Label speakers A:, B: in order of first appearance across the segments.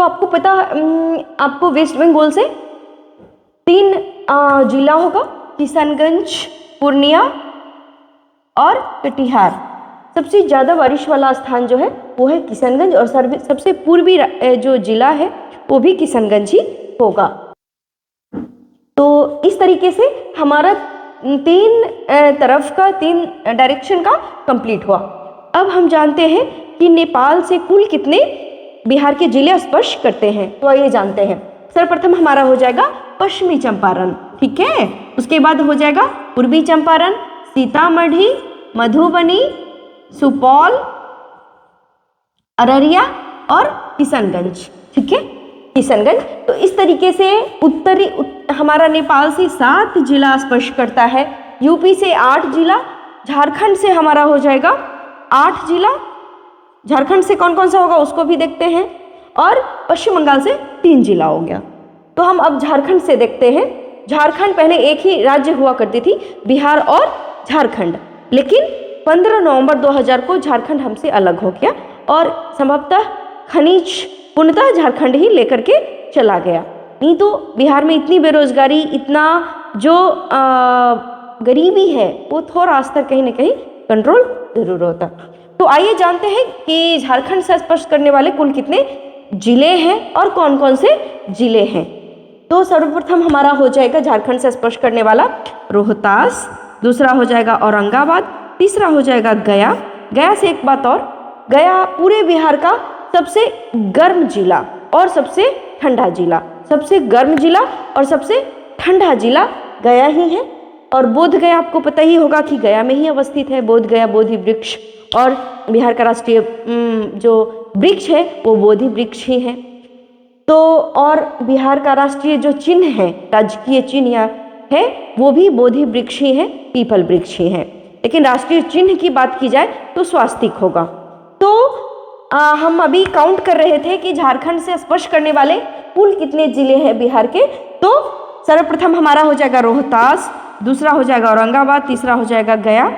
A: तो आपको पता, आपको वेस्ट बंगाल से 3 जिला होगा, किशनगंज, पूर्णिया और कटिहार। सबसे ज़्यादा बारिश वाला स्थान जो है वो है किशनगंज, और सबसे पूर्वी जो जिला है वो भी किशनगंज ही होगा। तो इस तरीके से हमारा 3 तरफ का 3 डायरेक्शन का कंप्लीट हुआ। अब हम जानते हैं कि नेपाल से कुल कितने बिहार के जिले स्पर्श करते हैं, तो आइए जानते हैं। सर्वप्रथम हमारा हो जाएगा पश्चिमी चंपारण, ठीक है। उसके बाद हो जाएगा पूर्वी चंपारण, सीतामढ़ी, मधुबनी, सुपौल, अररिया और किशनगंज, ठीक है, किशनगंज। तो इस तरीके से हमारा नेपाल से 7 जिला स्पर्श करता है, यूपी से 8 जिला, झारखंड से हमारा हो जाएगा 8 जिला। झारखंड से कौन कौन सा होगा उसको भी देखते हैं, और पश्चिम बंगाल से 3 जिला हो गया। तो हम अब झारखंड से देखते हैं। झारखंड पहले एक ही राज्य हुआ करती थी, बिहार और झारखंड, लेकिन 15 नवंबर 2000 को झारखंड हमसे अलग हो गया और संभवतः खनिज पूर्णतः झारखंड ही लेकर के चला गया। नहीं तो बिहार में इतनी बेरोजगारी, इतना जो गरीबी है वो थोड़ा स्तर कहीं ना कहीं कंट्रोल जरूर होता। तो आइए जानते हैं कि झारखंड से स्पर्श करने वाले कुल कितने जिले हैं और कौन कौन से जिले हैं। तो सर्वप्रथम हमारा हो जाएगा झारखंड से स्पर्श करने वाला रोहतास, दूसरा हो जाएगा औरंगाबाद, तीसरा हो जाएगा गया। गया से एक बात और, गया पूरे बिहार का सबसे गर्म जिला और सबसे ठंडा जिला, सबसे गर्म जिला और सबसे ठंडा जिला गया ही है। और बोध गया आपको पता ही होगा कि गया में ही अवस्थित है बोध गया बोधि वृक्ष, और बिहार का राष्ट्रीय जो वृक्ष है वो बोधि वृक्ष ही है। तो और बिहार का राष्ट्रीय जो चिन्ह है, राजकीय चिन्ह है, वो भी बोधि वृक्ष ही है, पीपल वृक्ष ही है। लेकिन राष्ट्रीय चिन्ह की बात की जाए तो स्वास्तिक होगा। तो हम अभी काउंट कर रहे थे कि झारखंड से स्पर्श करने वाले कुल कितने जिले हैं बिहार के। तो सर्वप्रथम हमारा हो जाएगा रोहतास, दूसरा हो जाएगा औरंगाबाद, तीसरा हो जाएगा गया,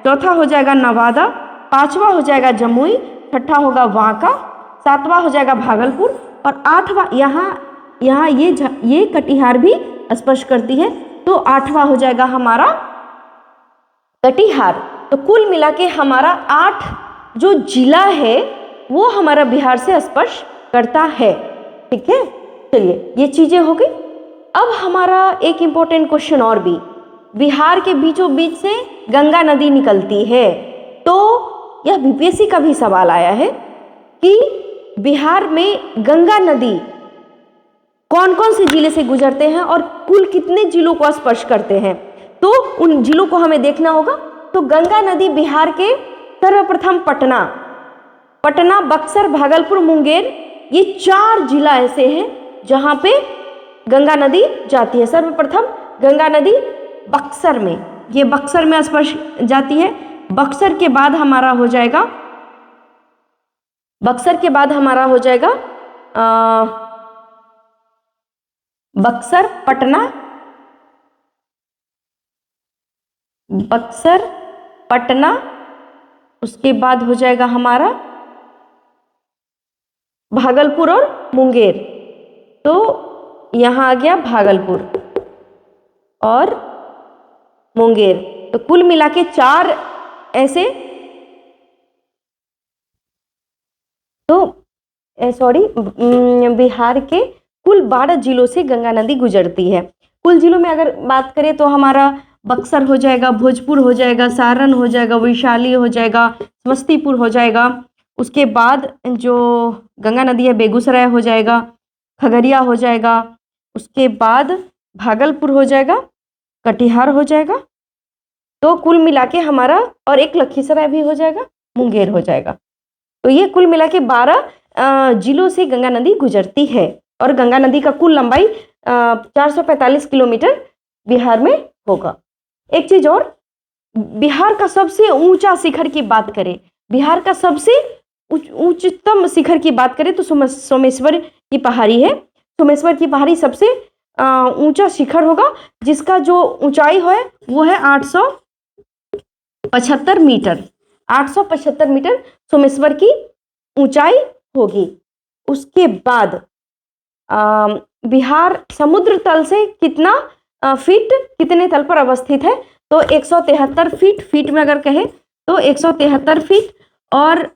A: चौथा हो जाएगा नवादा, पांचवा हो जाएगा जमुई, छठा होगा बांका, सातवां हो जाएगा भागलपुर, और आठवां यहाँ ये कटिहार भी स्पर्श करती है, तो आठवां हो जाएगा हमारा कटिहार। तो कुल मिला के हमारा 8 जो जिला है वो हमारा बिहार से स्पर्श करता है, ठीक है। चलिए ये चीजें हो गई। अब हमारा एक इम्पोर्टेंट क्वेश्चन और भी, बिहार के बीचों बीच से गंगा नदी निकलती है। तो यह बीपीएससी का भी सवाल आया है कि बिहार में गंगा नदी कौन कौन से जिले से गुजरते हैं और कुल कितने जिलों को स्पर्श करते हैं, तो उन जिलों को हमें देखना होगा। तो गंगा नदी बिहार के सर्वप्रथम पटना, बक्सर, भागलपुर, मुंगेर, ये 4 जिला ऐसे हैं जहां पे गंगा नदी जाती है। सर्वप्रथम गंगा नदी बक्सर में, ये बक्सर में स्पर्श जाती है। बक्सर के बाद हमारा हो जाएगा बक्सर, पटना, उसके बाद हो जाएगा हमारा भागलपुर और मुंगेर। तो यहाँ आ गया भागलपुर और मुंगेर। तो कुल मिला के 4 ऐसे, तो बिहार के कुल 12 जिलों से गंगा नदी गुजरती है। कुल जिलों में अगर बात करें तो हमारा बक्सर हो जाएगा, भोजपुर हो जाएगा, सारण हो जाएगा, वैशाली हो जाएगा, समस्तीपुर हो जाएगा। उसके बाद जो गंगा नदी है बेगूसराय हो जाएगा, खगड़िया हो जाएगा, उसके बाद भागलपुर हो जाएगा, कटिहार हो जाएगा। तो कुल मिला के हमारा, और एक लखीसराय भी हो जाएगा, मुंगेर हो जाएगा। तो ये कुल मिला के 12 जिलों से गंगा नदी गुजरती है, और गंगा नदी का कुल लंबाई 445 किलोमीटर बिहार में होगा। एक चीज और, बिहार का सबसे ऊंचा शिखर की बात करें, बिहार का सबसे उच्चतम शिखर की बात करें तो सोमेश्वर की पहाड़ी है। सोमेश्वर की पहाड़ी सबसे ऊंचा शिखर होगा, जिसका जो ऊंचाई है वो है 875 मीटर। 875 मीटर सोमेश्वर की ऊंचाई होगी। उसके बाद बिहार समुद्र तल से कितना फीट कितने तल पर अवस्थित है? तो 173 फीट। फीट में अगर कहें तो 173 फीट, और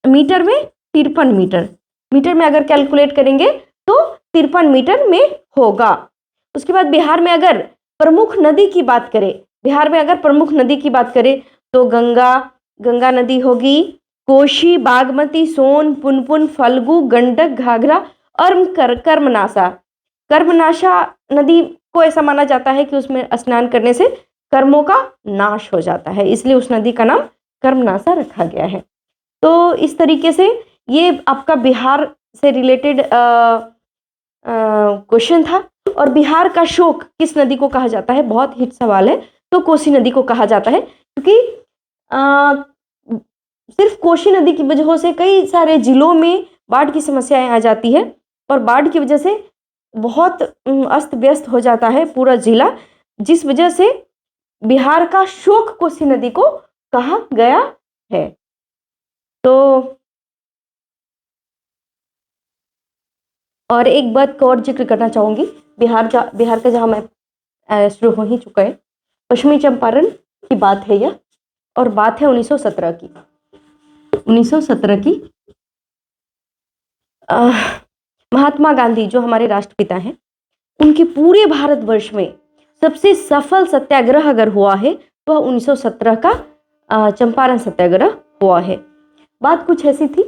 A: मीटर में 53 मीटर। मीटर में अगर कैलकुलेट करेंगे तो 53 मीटर में होगा। उसके बाद बिहार में अगर प्रमुख नदी की बात करें, बिहार में अगर प्रमुख नदी की बात करें तो गंगा नदी होगी, कोशी, बागमती, सोन, पुनपुन, फल्गु, गंडक, घाघरा और कर्मनाशा। कर्मनाशा नदी को ऐसा माना जाता है कि उसमें स्नान करने से कर्मों का नाश हो जाता है, इसलिए उस नदी का नाम कर्मनाशा रखा गया है। तो इस तरीके से ये आपका बिहार से रिलेटेड क्वेश्चन था। और बिहार का शोक किस नदी को कहा जाता है? बहुत हिट सवाल है। तो कोसी नदी को कहा जाता है, क्योंकि सिर्फ कोसी नदी की वजह से कई सारे जिलों में बाढ़ की समस्याएं आ जाती है, और बाढ़ की वजह से बहुत अस्त व्यस्त हो जाता है पूरा जिला, जिस वजह से बिहार का शोक कोसी नदी को कहा गया है। तो और एक बात को और जिक्र करना चाहूंगी, बिहार का जहां मैं शुरू हो ही चुका है, पश्चिमी चंपारण की बात है यह, और बात है 1917 की। 1917 की महात्मा गांधी जो हमारे राष्ट्रपिता हैं, उनके पूरे भारतवर्ष में सबसे सफल सत्याग्रह अगर हुआ है तो 1917 का चंपारण सत्याग्रह हुआ है। बात कुछ ऐसी थी,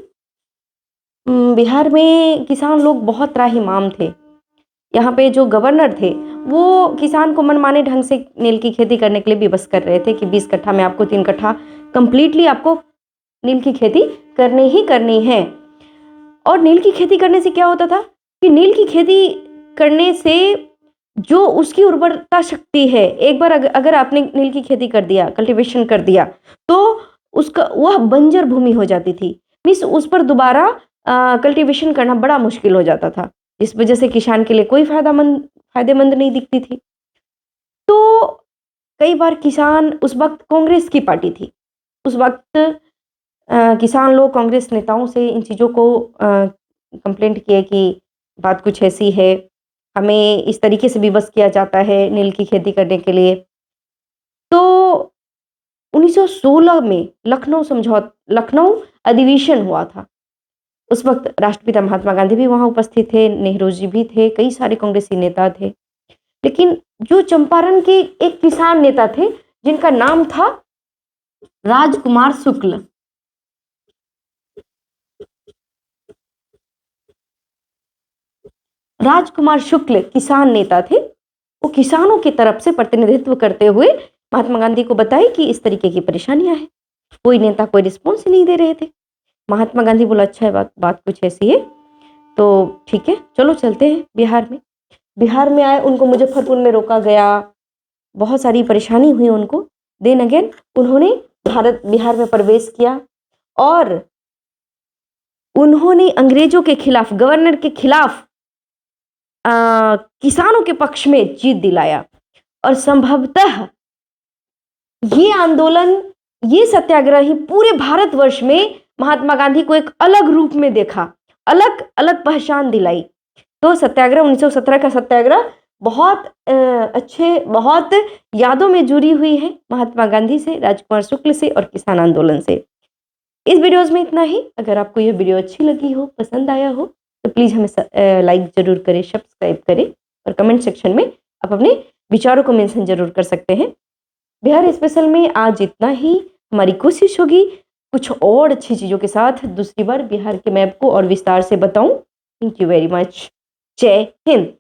A: बिहार में किसान लोग बहुत त्राहिमाम थे। यहाँ पे जो गवर्नर थे वो किसान को मनमाने ढंग से नील की खेती करने के लिए विवश कर रहे थे कि 20 कट्ठा में आपको 3 कट्ठा कंप्लीटली आपको नील की खेती करनी है। और नील की खेती करने से क्या होता था कि नील की खेती करने से जो उसकी उर्वरता शक्ति है, एक बार अगर आपने नील की खेती कर दिया, कल्टीवेशन कर दिया, तो उसका वह बंजर भूमि हो जाती थी। मीन्स उस पर दोबारा कल्टीवेशन करना बड़ा मुश्किल हो जाता था, इस वजह से किसान के लिए कोई फायदेमंद नहीं दिखती थी। तो कई बार किसान, उस वक्त कांग्रेस की पार्टी थी, उस वक्त किसान लोग कांग्रेस नेताओं से इन चीज़ों को कंप्लेंट किए कि बात कुछ ऐसी है, हमें इस तरीके से विवश किया जाता है नील की खेती करने के लिए। तो 1916 में लखनऊ अधिवेशन हुआ था। उस वक्त राष्ट्रपिता महात्मा गांधी भी वहां उपस्थित थे, नेहरू जी भी थे, कई सारे कांग्रेसी नेता थे। लेकिन जो चंपारण के एक किसान नेता थे जिनका नाम था राजकुमार शुक्ल, राजकुमार शुक्ल किसान नेता थे। वो किसानों की तरफ से प्रतिनिधित्व करते हुए महात्मा गांधी को बताई कि इस तरीके की परेशानियां हैं। कोई नेता कोई रिस्पॉन्स नहीं दे रहे थे। महात्मा गांधी बोला अच्छा है, बात कुछ ऐसी है, तो ठीक है चलो चलते हैं बिहार में। बिहार में आए, उनको मुजफ्फरपुर में रोका गया, बहुत सारी परेशानी हुई उनको। देन अगेन उन्होंने बिहार में प्रवेश किया और उन्होंने अंग्रेजों के खिलाफ, गवर्नर के खिलाफ किसानों के पक्ष में जीत दिलाया। और संभवतः ये आंदोलन, ये सत्याग्रह ही पूरे भारतवर्ष में महात्मा गांधी को एक अलग रूप में देखा, अलग अलग पहचान दिलाई। तो सत्याग्रह 1917 का सत्याग्रह बहुत अच्छे, बहुत यादों में जुड़ी हुई है महात्मा गांधी से, राजकुमार शुक्ल से और किसान आंदोलन से। इस वीडियोज में इतना ही। अगर आपको यह वीडियो अच्छी लगी हो, पसंद आया हो, तो प्लीज़ हमें लाइक जरूर करें, सब्सक्राइब करें और कमेंट सेक्शन में आप अपने विचारों को मेंशन जरूर कर सकते हैं। बिहार स्पेशल में आज इतना ही। हमारी कोशिश होगी कुछ और अच्छी चीज़ों के साथ दूसरी बार बिहार के मैप को और विस्तार से बताऊं। Thank you very much. जय हिंद।